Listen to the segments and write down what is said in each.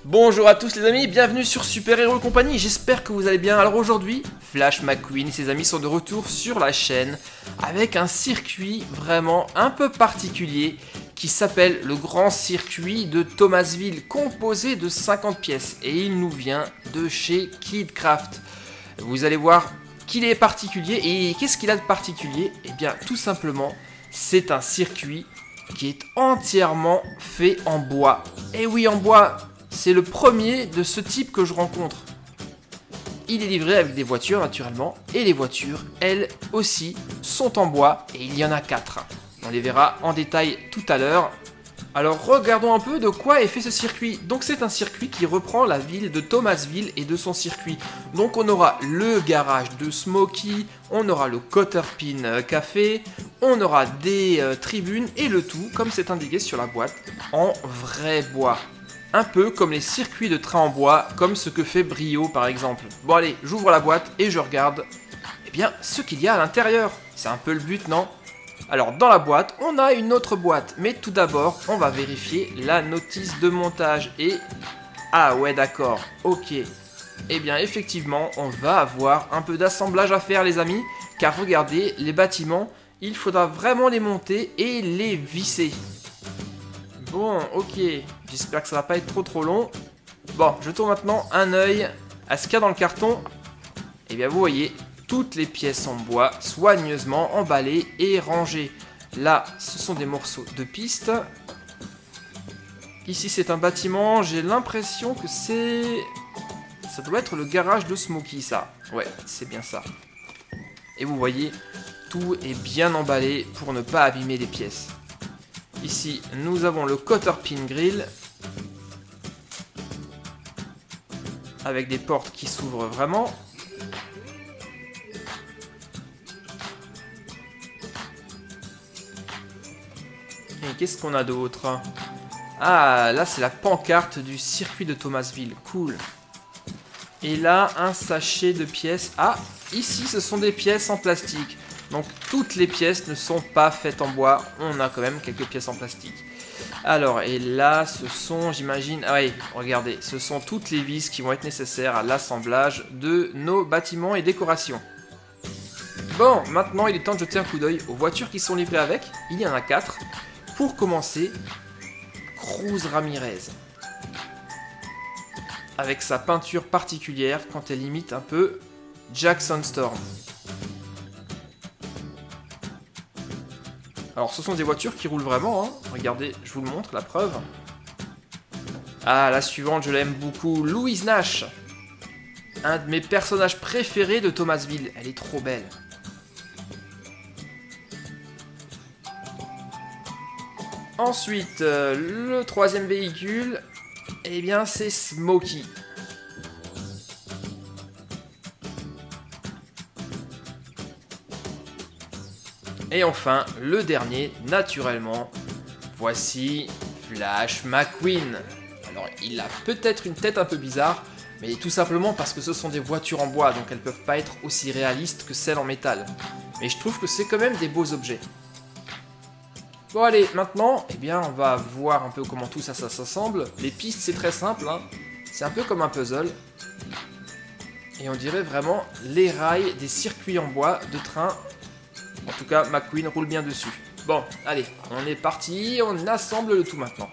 Bonjour à tous les amis, bienvenue sur Super Hero Company, j'espère que vous allez bien. Alors aujourd'hui, Flash McQueen et ses amis sont de retour sur la chaîne avec un circuit vraiment un peu particulier qui s'appelle le Grand Circuit de Thomasville, composé de 50 pièces et il nous vient de chez KidCraft. Vous allez voir qu'il est particulier et qu'est-ce qu'il a de particulier? Eh bien tout simplement, c'est un circuit qui est entièrement fait en bois. Et oui, en bois. C'est le premier de ce type que je rencontre. Il est livré avec des voitures naturellement, et les voitures, elles aussi, sont en bois, et il y en a 4. On les verra en détail tout à l'heure. Alors regardons un peu de quoi est fait ce circuit. Donc c'est un circuit qui reprend la ville de Thomasville et de son circuit. Donc on aura le garage de Smokey, on aura le Cotterpin Café, on aura des tribunes, et le tout, comme c'est indiqué sur la boîte, en vrai bois. Un peu comme les circuits de train en bois, comme ce que fait Brio par exemple. Bon allez, j'ouvre la boîte et je regarde ce qu'il y a à l'intérieur. C'est un peu le but, non? Alors dans la boîte, on a une autre boîte. Mais tout d'abord, on va vérifier la notice de montage. Et... ah ouais d'accord, ok. Eh bien effectivement, on va avoir un peu d'assemblage à faire les amis. Car regardez, les bâtiments, il faudra vraiment les monter et les visser. Bon, ok, j'espère que ça va pas être trop long. Bon, je tourne maintenant un œil à ce qu'il y a dans le carton. Et bien vous voyez, toutes les pièces en bois, soigneusement emballées et rangées. Là, ce sont des morceaux de piste. Ici, c'est un bâtiment, j'ai l'impression que c'est... ça doit être le garage de Smokey, ça. Ouais, c'est bien ça. Et vous voyez, tout est bien emballé pour ne pas abîmer les pièces. Ici, nous avons le Cotterpin Grill avec des portes qui s'ouvrent vraiment. Et qu'est-ce qu'on a d'autre? Ah, là c'est la pancarte du circuit de Thomasville. Cool. Et là, un sachet de pièces. Ah, ici ce sont des pièces en plastique. Donc toutes les pièces ne sont pas faites en bois, on a quand même quelques pièces en plastique. Alors, et là, ce sont, j'imagine... ah oui, regardez, ce sont toutes les vis qui vont être nécessaires à l'assemblage de nos bâtiments et décorations. Bon, maintenant il est temps de jeter un coup d'œil aux voitures qui sont livrées avec. Il y en a 4. Pour commencer, Cruz Ramirez. Avec sa peinture particulière quand elle imite un peu Jackson Storm. Alors ce sont des voitures qui roulent vraiment, hein. Regardez, je vous le montre, la preuve. Ah, la suivante, je l'aime beaucoup, Louise Nash. Un de mes personnages préférés de Thomasville, elle est trop belle. Ensuite, le troisième véhicule, eh bien c'est Smokey. Et enfin, le dernier, naturellement, voici Flash McQueen. Alors, il a peut-être une tête un peu bizarre, mais tout simplement parce que ce sont des voitures en bois, donc elles peuvent pas être aussi réalistes que celles en métal. Mais je trouve que c'est quand même des beaux objets. Bon allez, maintenant, eh bien, on va voir un peu comment tout ça s'assemble. Les pistes, c'est très simple, hein. C'est un peu comme un puzzle. Et on dirait vraiment les rails des circuits en bois de train. En tout cas, McQueen roule bien dessus. Bon, allez, on est parti, on assemble le tout maintenant.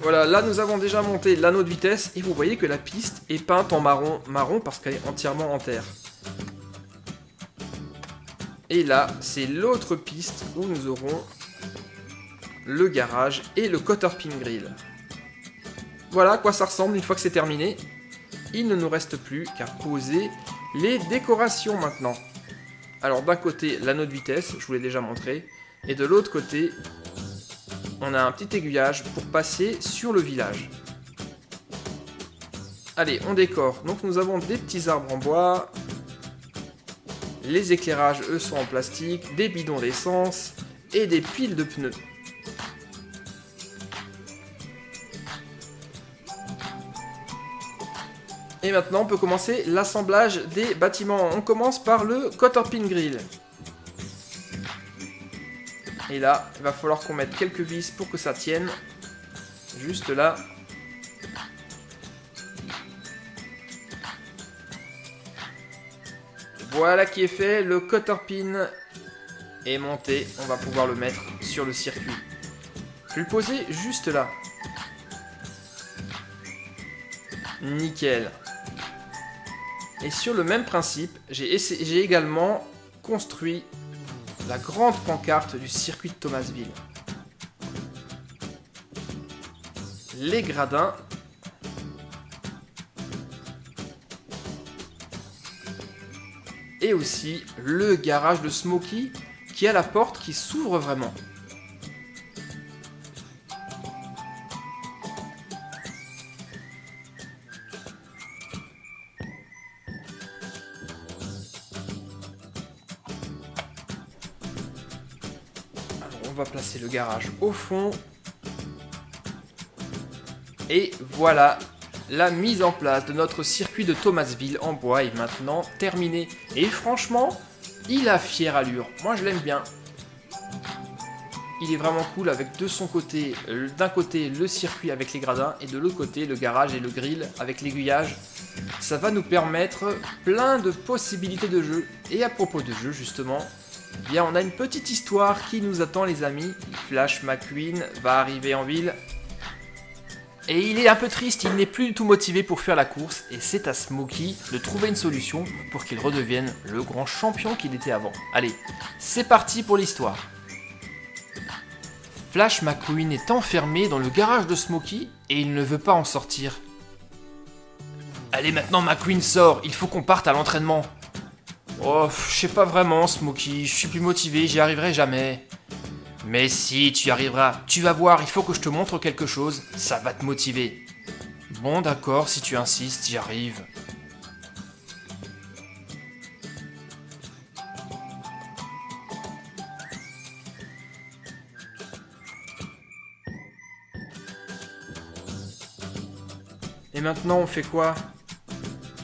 Voilà, là nous avons déjà monté l'anneau de vitesse et vous voyez que la piste est peinte en marron parce qu'elle est entièrement en terre. Et là, c'est l'autre piste où nous aurons le garage et le Cotterpin Grill. Voilà à quoi ça ressemble une fois que c'est terminé. Il ne nous reste plus qu'à poser les décorations maintenant. Alors d'un côté, l'anneau de vitesse, je vous l'ai déjà montré. Et de l'autre côté, on a un petit aiguillage pour passer sur le village. Allez, on décore. Donc nous avons des petits arbres en bois. Les éclairages, eux, sont en plastique, des bidons d'essence et des piles de pneus. Et maintenant, on peut commencer l'assemblage des bâtiments. On commence par le Cotter-Pin Grill. Et là, il va falloir qu'on mette quelques vis pour que ça tienne. Juste là. Voilà qui est fait. Le Cotter-Pin est monté. On va pouvoir le mettre sur le circuit. Je vais le poser juste là. Nickel. Et sur le même principe, j'ai également construit la grande pancarte du circuit de Thomasville. Les gradins. Et aussi le garage de Smokey qui a la porte qui s'ouvre vraiment. On va placer le garage au fond. Et voilà, la mise en place de notre circuit de Thomasville en bois est maintenant terminée. Et franchement, il a fière allure. Moi, je l'aime bien. Il est vraiment cool avec de son côté, d'un côté le circuit avec les gradins et de l'autre côté le garage et le grill avec l'aiguillage. Ça va nous permettre plein de possibilités de jeu. Et à propos de jeu justement, eh bien, on a une petite histoire qui nous attend les amis. Flash McQueen va arriver en ville. Et il est un peu triste, il n'est plus du tout motivé pour faire la course. Et c'est à Smokey de trouver une solution pour qu'il redevienne le grand champion qu'il était avant. Allez, c'est parti pour l'histoire. Flash McQueen est enfermé dans le garage de Smokey et il ne veut pas en sortir. Allez maintenant McQueen sort, il faut qu'on parte à l'entraînement. Oh, je sais pas vraiment, Smokey, je suis plus motivé, j'y arriverai jamais. Mais si, tu y arriveras, tu vas voir, il faut que je te montre quelque chose, ça va te motiver. Bon d'accord, si tu insistes, j'y arrive. Et maintenant, on fait quoi?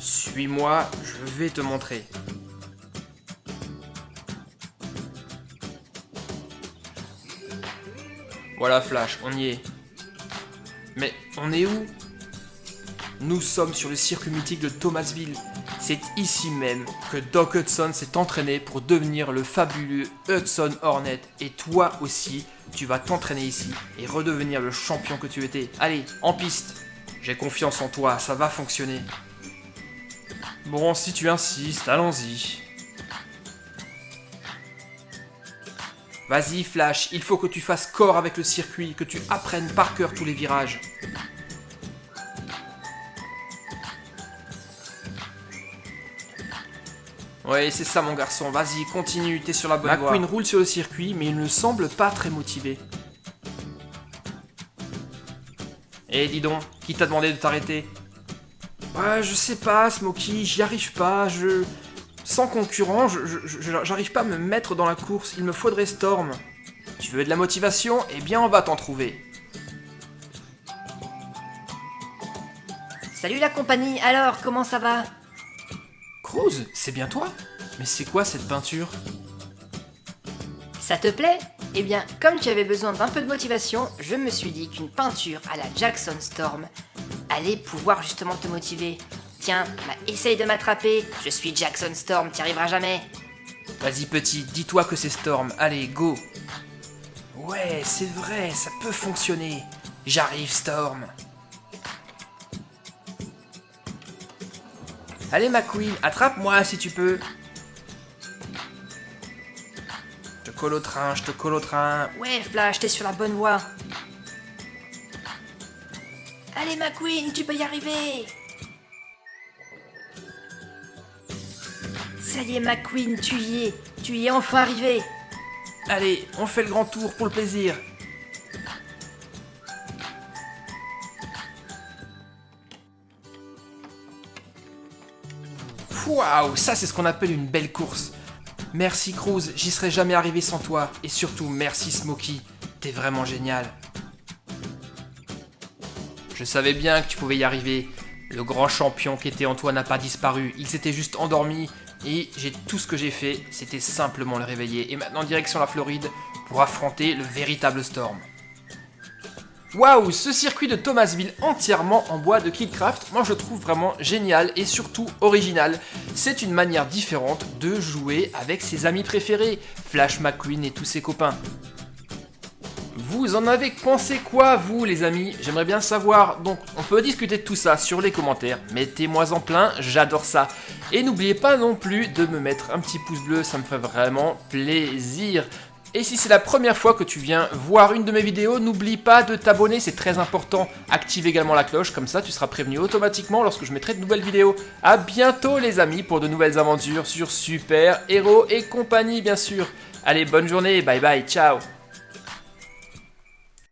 Suis-moi, je vais te montrer. Voilà Flash, on y est. Mais on est où? Nous sommes sur le circuit mythique de Thomasville. C'est ici même que Doc Hudson s'est entraîné pour devenir le fabuleux Hudson Hornet. Et toi aussi, tu vas t'entraîner ici et redevenir le champion que tu étais. Allez, en piste. J'ai confiance en toi, ça va fonctionner. Bon, si tu insistes, allons-y. Vas-y Flash, il faut que tu fasses corps avec le circuit, que tu apprennes par cœur tous les virages. Ouais, c'est ça mon garçon, vas-y, continue, t'es sur la bonne voie. McQueen roule sur le circuit, mais il ne semble pas très motivé. Eh dis donc, qui t'a demandé de t'arrêter? Ouais, je sais pas, Smokey, j'y arrive pas, Sans concurrent, j'arrive pas à me mettre dans la course, il me faudrait Storm. Tu veux de la motivation? Eh bien on va t'en trouver. Salut la compagnie, alors comment ça va? Cruz, c'est bien toi? Mais c'est quoi cette peinture? Ça te plaît? Eh bien, comme tu avais besoin d'un peu de motivation, je me suis dit qu'une peinture à la Jackson Storm allait pouvoir justement te motiver. Tiens, bah, essaye de m'attraper, je suis Jackson Storm, t'y arriveras jamais. Vas-y petit, dis-toi que c'est Storm, allez, go. Ouais, c'est vrai, ça peut fonctionner. J'arrive Storm. Allez McQueen, attrape-moi si tu peux. Je te colle au train, je te colle au train. Ouais Flash, t'es sur la bonne voie. Allez McQueen, tu peux y arriver. Ça y est McQueen, tu y es enfin arrivé. Allez, on fait le grand tour pour le plaisir. Waouh, ça c'est ce qu'on appelle une belle course. Merci Cruz, j'y serais jamais arrivé sans toi. Et surtout, merci Smokey, t'es vraiment génial. Je savais bien que tu pouvais y arriver. Le grand champion qui était en toi n'a pas disparu, il s'était juste endormi. Et tout ce que j'ai fait, c'était simplement le réveiller. Et maintenant direction la Floride pour affronter le véritable Storm. Waouh, ce circuit de Thomasville entièrement en bois de Killcraft, moi je le trouve vraiment génial et surtout original. C'est une manière différente de jouer avec ses amis préférés, Flash McQueen et tous ses copains. Vous en avez pensé quoi, vous, les amis? J'aimerais bien le savoir. Donc, on peut discuter de tout ça sur les commentaires. Mettez-moi en plein, j'adore ça. Et n'oubliez pas non plus de me mettre un petit pouce bleu, ça me fait vraiment plaisir. Et si c'est la première fois que tu viens voir une de mes vidéos, n'oublie pas de t'abonner, c'est très important. Active également la cloche, comme ça tu seras prévenu automatiquement lorsque je mettrai de nouvelles vidéos. A bientôt les amis pour de nouvelles aventures sur Super Héros et compagnie bien sûr. Allez, bonne journée, bye bye, ciao.